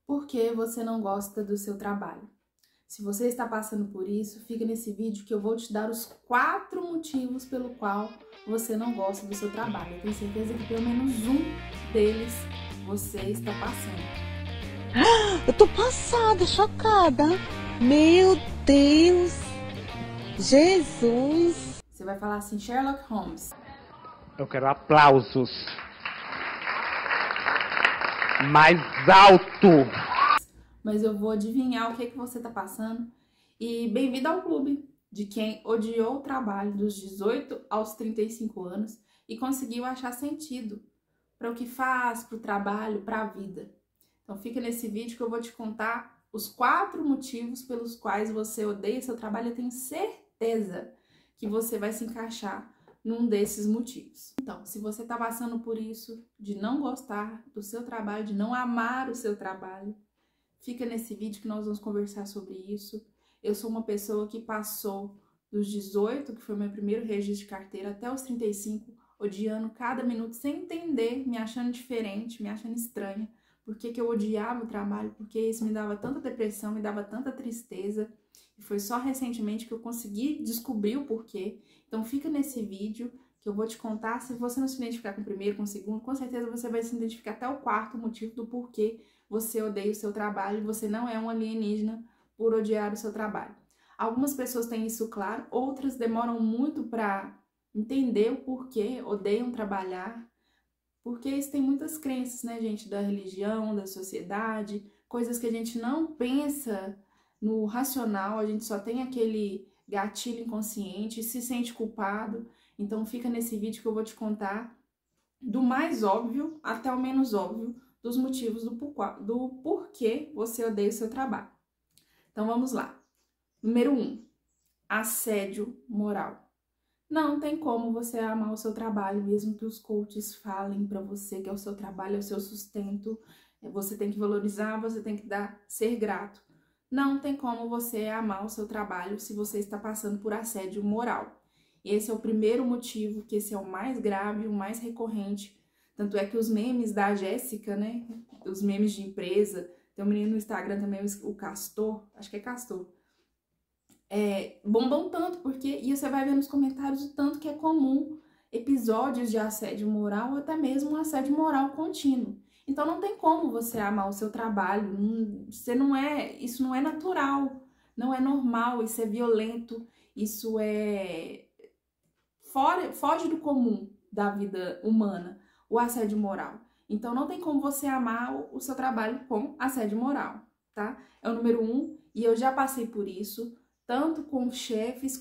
Por que você não gosta do seu trabalho? Se você está passando por isso, fica nesse vídeo que eu vou te dar os 4 motivos pelo qual você não gosta do seu trabalho. Eu tenho certeza que pelo menos um deles você está passando. Eu tô passada, chocada. Meu Deus! Jesus! Você vai falar assim, Sherlock Holmes. Eu quero aplausos. Mais alto. Mas eu vou adivinhar o que você está passando. E bem-vindo ao clube de quem odiou o trabalho dos 18 aos 35 anos e conseguiu achar sentido para o que faz, para o trabalho, para a vida. Então fica nesse vídeo que eu vou te contar os 4 motivos pelos quais você odeia seu trabalho. Eu tenho certeza que você vai se encaixar num desses motivos. Então, se você está passando por isso, de não gostar do seu trabalho, de não amar o seu trabalho, fica nesse vídeo que nós vamos conversar sobre isso. Eu sou uma pessoa que passou dos 18, que foi meu primeiro registro de carteira, até os 35, odiando cada minuto, sem entender, me achando diferente, me achando estranha. Por que eu odiava o trabalho, porque isso me dava tanta depressão, me dava tanta tristeza. E foi só recentemente que eu consegui descobrir o porquê. Então fica nesse vídeo que eu vou te contar. Se você não se identificar com o primeiro, com o segundo, com certeza você vai se identificar até o 4º motivo do porquê você odeia o seu trabalho. Você não é um alienígena por odiar o seu trabalho. Algumas pessoas têm isso claro, outras demoram muito para entender o porquê odeiam trabalhar. Porque isso tem muitas crenças, né, gente, da religião, da sociedade, coisas que a gente não pensa no racional, a gente só tem aquele gatilho inconsciente, se sente culpado. Então fica nesse vídeo que eu vou te contar do mais óbvio até o menos óbvio dos motivos do porquê você odeia o seu trabalho. Então vamos lá. Número 1, assédio moral. Não tem como você amar o seu trabalho, mesmo que os coaches falem pra você que é o seu trabalho, é o seu sustento, você tem que valorizar, você tem que ser grato. Não tem como você amar o seu trabalho se você está passando por assédio moral. Esse é o primeiro motivo, que esse é o mais grave, o mais recorrente. Tanto é que os memes da Jéssica, né, os memes de empresa, tem um menino no Instagram também, o Castor, acho que é Castor, bombam tanto, porque e você vai ver nos comentários o tanto que é comum episódios de assédio moral ou até mesmo um assédio moral contínuo. Então não tem como você amar o seu trabalho, isso não é natural, não é normal, isso é violento, isso foge do comum da vida humana, o assédio moral. Então não tem como você amar o seu trabalho com assédio moral, tá? É o número 1 e eu já passei por isso, tanto com chefes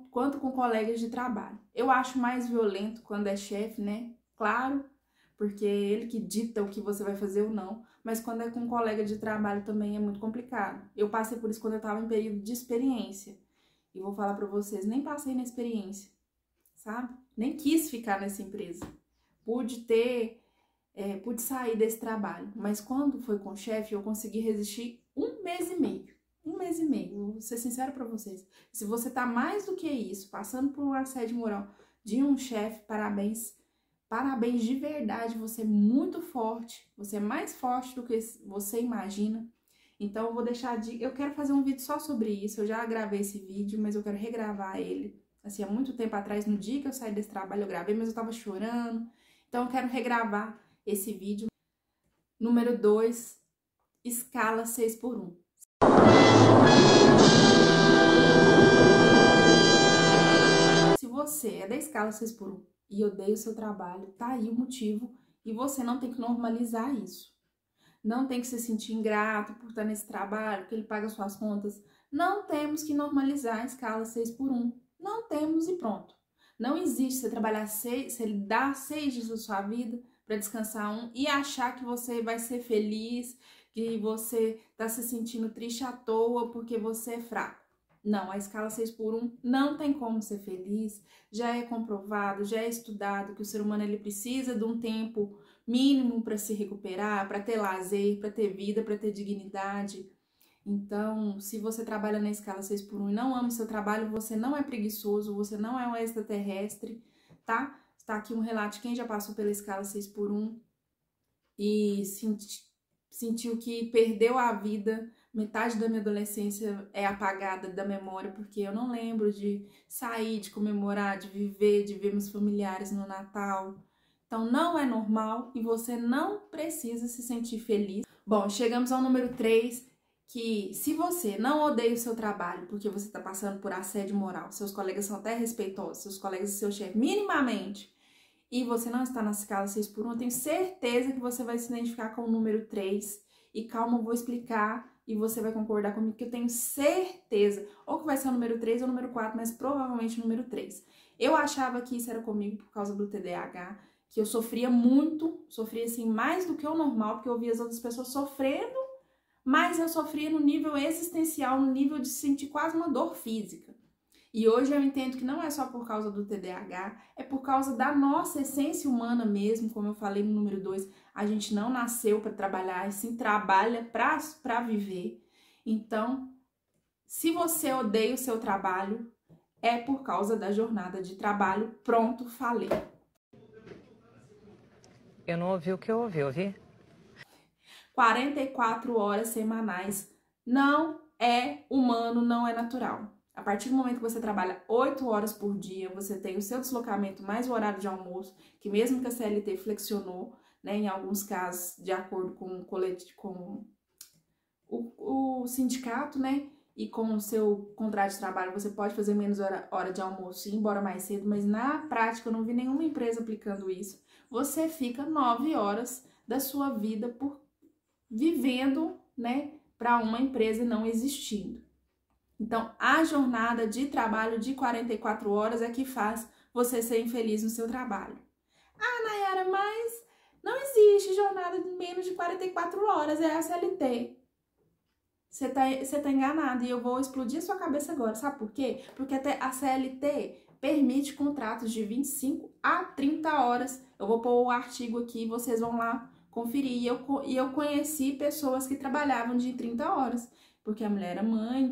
quanto com colegas de trabalho. Eu acho mais violento quando é chefe, né? Claro, porque é ele que dita o que você vai fazer ou não, mas quando é com um colega de trabalho também é muito complicado. Eu passei por isso quando eu estava em período de experiência. E vou falar para vocês, nem passei na experiência, sabe? Nem quis ficar nessa empresa. Pude sair desse trabalho, mas quando foi com o chefe, eu consegui resistir 1 mês e meio. 1 mês e meio, vou ser sincera pra vocês. Se você tá mais do que isso, passando por um assédio moral de um chefe, parabéns. Parabéns de verdade, você é muito forte. Você é mais forte do que você imagina. Então eu vou eu quero fazer um vídeo só sobre isso. Eu já gravei esse vídeo, mas eu quero regravar ele. Assim, há muito tempo atrás, no dia que eu saí desse trabalho, eu gravei, mas eu tava chorando. Então eu quero regravar esse vídeo. Número 2, escala 6x1. Se você é da escala 6x1 e odeia o seu trabalho, tá aí o motivo e você não tem que normalizar isso. Não tem que se sentir ingrato por estar nesse trabalho, que ele paga suas contas. Não temos que normalizar a escala 6x1. Não temos e pronto. Não existe você trabalhar você dar 6 dias da sua vida para descansar 1 e achar que você vai ser feliz, que você tá se sentindo triste à toa porque você é fraco. Não, a escala 6x1 não tem como ser feliz, já é comprovado, já é estudado que o ser humano ele precisa de um tempo mínimo para se recuperar, para ter lazer, para ter vida, para ter dignidade. Então, se você trabalha na escala 6x1 e não ama o seu trabalho, você não é preguiçoso, você não é um extraterrestre, tá? Está aqui um relato de quem já passou pela escala 6x1 e sentiu que perdeu a vida. Metade da minha adolescência é apagada da memória, porque eu não lembro de sair, de comemorar, de ver meus familiares no Natal. Então não é normal e você não precisa se sentir feliz. Bom, chegamos ao número 3, que se você não odeia o seu trabalho porque você está passando por assédio moral, seus colegas são até respeitosos, seus colegas e seu chefe minimamente, e você não está na escala 6x1, eu tenho certeza que você vai se identificar com o número 3. E calma, eu vou explicar e você vai concordar comigo que eu tenho certeza, ou que vai ser o número 3 ou o número 4, mas provavelmente o número 3. Eu achava que isso era comigo por causa do TDAH, que eu sofria muito, sofria assim mais do que o normal, porque eu via as outras pessoas sofrendo, mas eu sofria no nível existencial, no nível de sentir quase uma dor física. E hoje eu entendo que não é só por causa do TDAH, é por causa da nossa essência humana mesmo, como eu falei no número 2, a gente não nasceu para trabalhar, e sim trabalha para viver. Então, se você odeia o seu trabalho, é por causa da jornada de trabalho. Pronto, falei. Eu não ouvi o que eu ouvi? 44 horas semanais não é humano, não é natural. A partir do momento que você trabalha 8 horas por dia, você tem o seu deslocamento mais o horário de almoço, que mesmo que a CLT flexionou, né, em alguns casos, de acordo com o sindicato, né, e com o seu contrato de trabalho, você pode fazer menos hora de almoço e ir embora mais cedo, mas na prática eu não vi nenhuma empresa aplicando isso. Você fica 9 horas da sua vida vivendo, né, para uma empresa não existindo. Então, a jornada de trabalho de 44 horas é que faz você ser infeliz no seu trabalho. Ah, Nayara, mas não existe jornada de menos de 44 horas, é a CLT. Você tá enganado e eu vou explodir a sua cabeça agora. Sabe por quê? Porque até a CLT permite contratos de 25 a 30 horas. Eu vou pôr o artigo aqui e vocês vão lá conferir. E eu conheci pessoas que trabalhavam de 30 horas, porque a mulher era mãe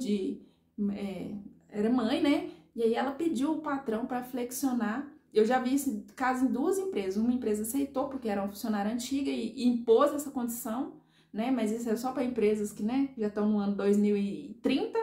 né? E aí ela pediu o patrão para flexionar. Eu já vi esse caso em 2 empresas. Uma empresa aceitou porque era uma funcionária antiga e impôs essa condição, né? Mas isso é só para empresas que, né, já estão no ano 2030.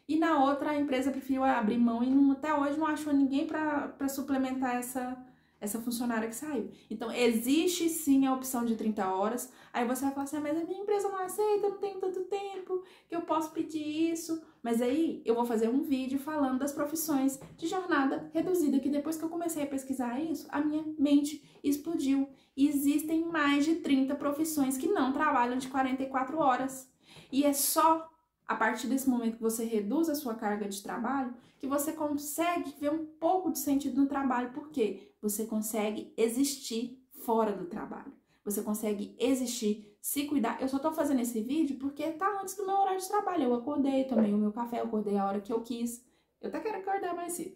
E na outra a empresa preferiu abrir mão e até hoje não achou ninguém para suplementar essa funcionária que saiu. Então, existe sim a opção de 30 horas. Aí você vai falar assim, mas a minha empresa não aceita, eu não tenho tanto tempo que eu posso pedir isso. Mas aí eu vou fazer um vídeo falando das profissões de jornada reduzida, que depois que eu comecei a pesquisar isso, a minha mente explodiu. E existem mais de 30 profissões que não trabalham de 44 horas. E é só a partir desse momento que você reduz a sua carga de trabalho, que você consegue ver um pouco de sentido no trabalho. Por quê? Você consegue existir fora do trabalho. Você consegue existir, se cuidar. Eu só tô fazendo esse vídeo porque tá antes do meu horário de trabalho. Eu acordei, tomei o meu café, eu acordei a hora que eu quis. Eu até quero acordar mais cedo,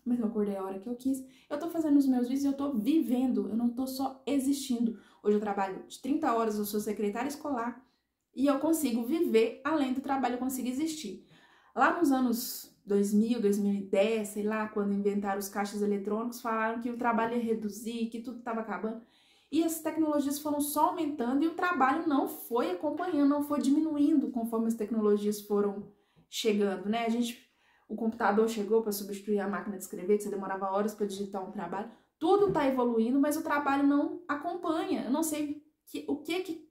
mas eu acordei a hora que eu quis. Eu tô fazendo os meus vídeos e eu tô vivendo. Eu não tô só existindo. Hoje eu trabalho de 30 horas, eu sou secretária escolar. E eu consigo viver além do trabalho, eu consigo existir. Lá nos anos 2000, 2010, sei lá, quando inventaram os caixas eletrônicos, falaram que o trabalho ia reduzir, que tudo estava acabando. E as tecnologias foram só aumentando e o trabalho não foi acompanhando, não foi diminuindo conforme as tecnologias foram chegando, né? O computador chegou para substituir a máquina de escrever, que você demorava horas para digitar um trabalho. Tudo está evoluindo, mas o trabalho não acompanha. Eu não sei o que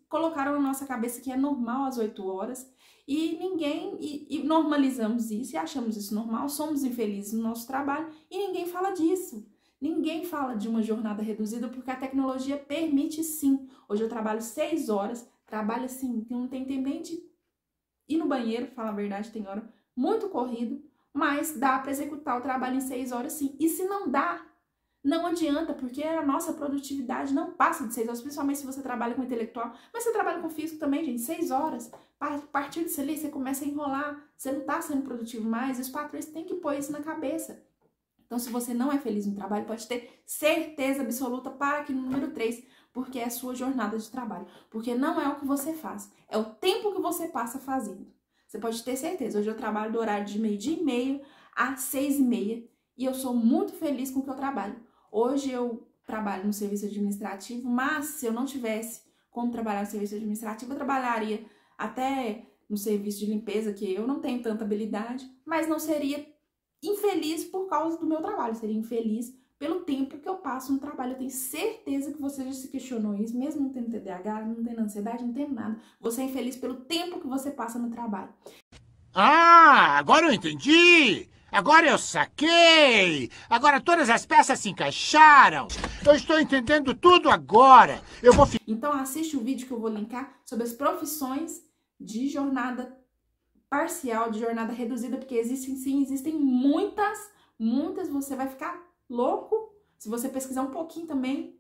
colocaram na nossa cabeça que é normal às 8 horas e normalizamos isso e achamos isso normal, somos infelizes no nosso trabalho e ninguém fala disso. Ninguém fala de uma jornada reduzida porque a tecnologia permite sim. Hoje eu trabalho 6 horas, trabalho assim, que não tem tempo nem de ir no banheiro, fala a verdade, tem hora muito corrido, mas dá para executar o trabalho em 6 horas sim. E se não dá, não adianta, porque a nossa produtividade não passa de 6 horas, principalmente se você trabalha com intelectual, mas você trabalha com físico também, gente, 6 horas. A partir disso ali, você começa a enrolar, você não está sendo produtivo mais, e os patrões têm que pôr isso na cabeça. Então, se você não é feliz no trabalho, pode ter certeza absoluta para aqui no número 3, porque é a sua jornada de trabalho. Porque não é o que você faz, é o tempo que você passa fazendo. Você pode ter certeza, hoje eu trabalho do horário de 12h30 às 6h30, e eu sou muito feliz com o que eu trabalho. Hoje eu trabalho no serviço administrativo, mas se eu não tivesse como trabalhar no serviço administrativo, eu trabalharia até no serviço de limpeza, que eu não tenho tanta habilidade, mas não seria infeliz por causa do meu trabalho, seria infeliz pelo tempo que eu passo no trabalho. Eu tenho certeza que você já se questionou isso, mesmo não tendo TDAH, não tendo ansiedade, não tendo nada. Você é infeliz pelo tempo que você passa no trabalho. Ah, agora eu entendi! Agora eu saquei! Agora todas as peças se encaixaram! Eu estou entendendo tudo agora! Eu vou... Então assiste o vídeo que eu vou linkar sobre as profissões de jornada parcial, de jornada reduzida, porque existem muitas, você vai ficar louco se você pesquisar um pouquinho também.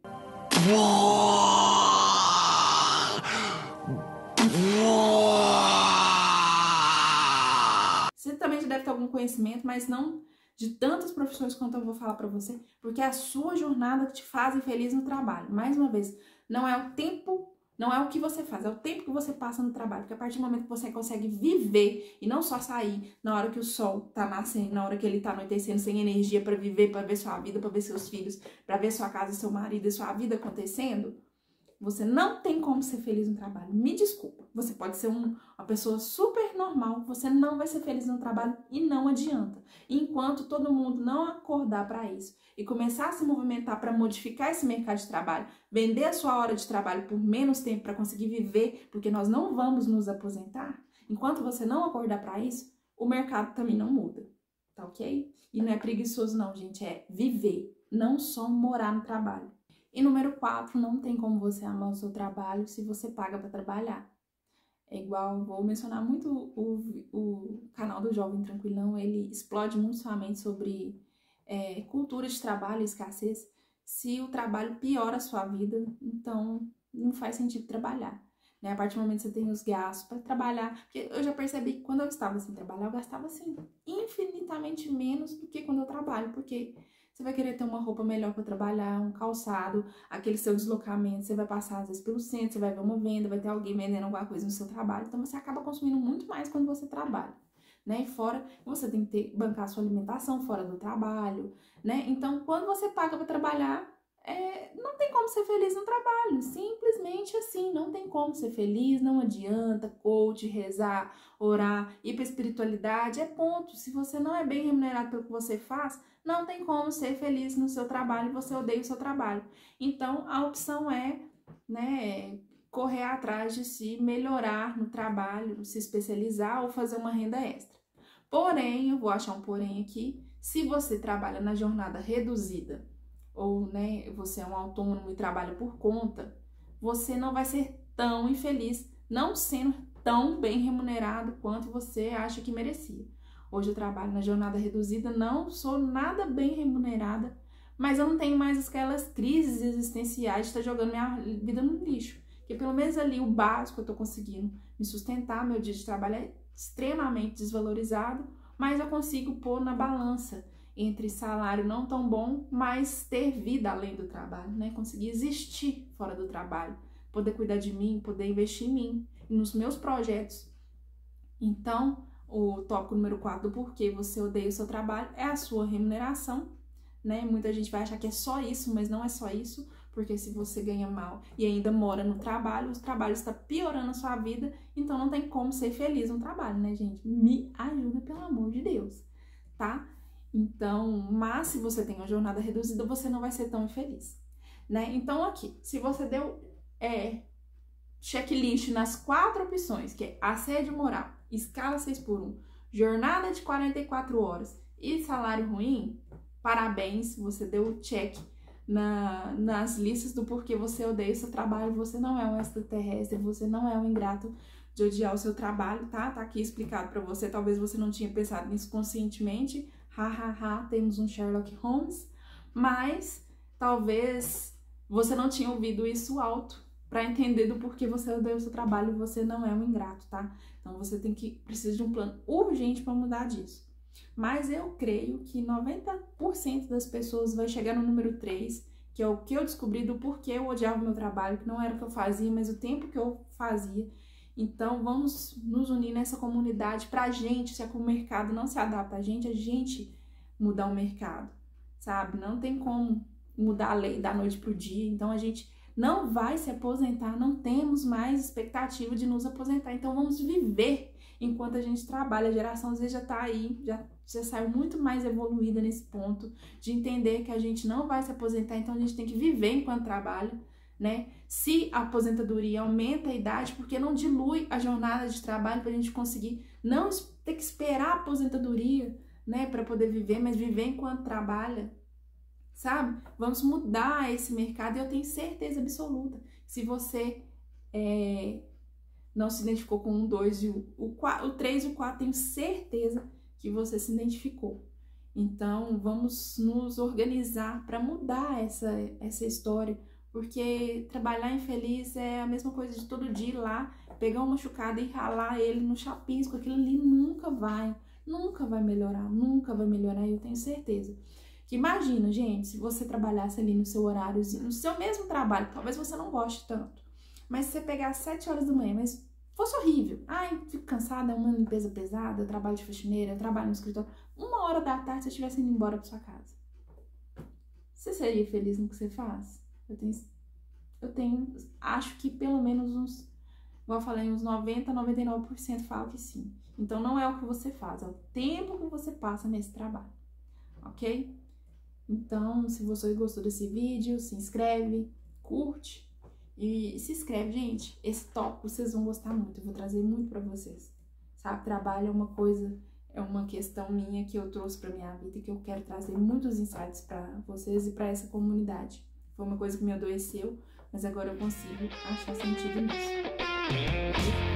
Você também já deve ter algum conhecimento, mas não de tantas profissões quanto eu vou falar pra você, porque é a sua jornada que te faz feliz no trabalho. Mais uma vez, não é o tempo, não é o que você faz, é o tempo que você passa no trabalho, porque a partir do momento que você consegue viver e não só sair na hora que o sol tá nascendo, na hora que ele tá anoitecendo, sem energia pra viver, pra ver sua vida, pra ver seus filhos, pra ver sua casa, seu marido e sua vida acontecendo, você não tem como ser feliz no trabalho. Me desculpa, você pode ser uma pessoa super normal, você não vai ser feliz no trabalho e não adianta. Enquanto todo mundo não acordar para isso e começar a se movimentar para modificar esse mercado de trabalho, vender a sua hora de trabalho por menos tempo para conseguir viver, porque nós não vamos nos aposentar, enquanto você não acordar para isso, o mercado também não muda, tá ok? E não é preguiçoso não, gente, é viver, não só morar no trabalho. E número 4, não tem como você amar o seu trabalho se você paga para trabalhar. É igual, vou mencionar muito o canal do Jovem Tranquilão, ele explode muito sua mente sobre cultura de trabalho e escassez. Se o trabalho piora a sua vida, então não faz sentido trabalhar. Né? A partir do momento que você tem os gastos para trabalhar, porque eu já percebi que quando eu estava sem trabalhar, eu gastava assim infinitamente menos do que quando eu trabalho, porque você vai querer ter uma roupa melhor para trabalhar, um calçado, aquele seu deslocamento, você vai passar às vezes pelo centro, você vai ver uma venda, vai ter alguém vendendo alguma coisa no seu trabalho, então você acaba consumindo muito mais quando você trabalha, né? E fora, você tem que bancar a sua alimentação fora do trabalho, né? Então, quando você paga para trabalhar, não tem como ser feliz no trabalho, simplesmente assim, não tem como ser feliz, não adianta, coach, rezar, orar, ir para espiritualidade, é ponto. Se você não é bem remunerado pelo que você faz, não tem como ser feliz no seu trabalho e você odeia o seu trabalho. Então, a opção é, né, correr atrás de se melhorar no trabalho, se especializar ou fazer uma renda extra. Porém, eu vou achar um porém aqui, se você trabalha na jornada reduzida, ou né, você é um autônomo e trabalha por conta, você não vai ser tão infeliz, não sendo tão bem remunerado quanto você acha que merecia. Hoje eu trabalho na jornada reduzida, não sou nada bem remunerada, mas eu não tenho mais aquelas crises existenciais de estar jogando minha vida no lixo. Porque pelo menos ali o básico eu estou conseguindo me sustentar, meu dia de trabalho é extremamente desvalorizado, mas eu consigo pôr na balança entre salário não tão bom, mas ter vida além do trabalho, né? Conseguir existir fora do trabalho, poder cuidar de mim, poder investir em mim e nos meus projetos. Então, o tópico número 4 do porquê você odeia o seu trabalho é a sua remuneração, né? Muita gente vai achar que é só isso, mas não é só isso, porque se você ganha mal e ainda mora no trabalho, o trabalho está piorando a sua vida, então não tem como ser feliz no trabalho, né, gente? Me ajuda, pelo amor de Deus, tá? Então, mas se você tem uma jornada reduzida, você não vai ser tão infeliz, né? Então aqui, se você deu checklist nas 4 opções, que é assédio moral, escala 6x1, jornada de 44 horas e salário ruim, parabéns, você deu o check nas listas do porquê você odeia o seu trabalho, você não é um extraterrestre, você não é um ingrato de odiar o seu trabalho, tá? Tá aqui explicado pra você, talvez você não tinha pensado nisso conscientemente, temos um Sherlock Holmes, mas talvez você não tinha ouvido isso alto para entender do porquê você odeia o seu trabalho e você não é um ingrato, tá? Então você precisa de um plano urgente para mudar disso. Mas eu creio que 90% das pessoas vai chegar no número 3, que é o que eu descobri do porquê eu odiava o meu trabalho, que não era o que eu fazia, mas o tempo que eu fazia. Então, vamos nos unir nessa comunidade pra gente, se o mercado não se adapta a gente mudar o mercado, sabe? Não tem como mudar a lei da noite pro dia, então a gente não vai se aposentar, não temos mais expectativa de nos aposentar, então vamos viver enquanto a gente trabalha. A geração Z já tá aí, já saiu muito mais evoluída nesse ponto, de entender que a gente não vai se aposentar, então a gente tem que viver enquanto trabalha, né? Se a aposentadoria aumenta a idade, porque não dilui a jornada de trabalho para a gente conseguir não ter que esperar a aposentadoria, né, para poder viver, mas viver enquanto trabalha, sabe? Vamos mudar esse mercado e eu tenho certeza absoluta. Se você não se identificou com o 2 e o 3 e o 4, tenho certeza que você se identificou. Então, vamos nos organizar para mudar essa história, porque trabalhar infeliz é a mesma coisa de todo dia ir lá, pegar uma machucada e ralar ele no chapisco. Aquilo ali nunca vai melhorar, nunca vai melhorar, eu tenho certeza. Que imagina, gente, se você trabalhasse ali no seu horáriozinho, no seu mesmo trabalho, talvez você não goste tanto, mas se você pegar às 7 horas da manhã, mas fosse horrível, ai, fico cansada, é uma limpeza pesada, eu trabalho de faxineira, eu trabalho no escritório, 1h da tarde você estivesse indo embora para sua casa, você seria feliz no que você faz? Acho que pelo menos uns, igual eu falei, uns 90, 99% falam que sim. Então não é o que você faz, é o tempo que você passa nesse trabalho, ok? Então, se você gostou desse vídeo, se inscreve, curte e se inscreve, gente. Esse tópico vocês vão gostar muito, eu vou trazer muito pra vocês, sabe? Trabalho é uma coisa, é uma questão minha que eu trouxe pra minha vida e que eu quero trazer muitos insights pra vocês e pra essa comunidade. Foi uma coisa que me adoeceu, mas agora eu consigo achar sentido nisso.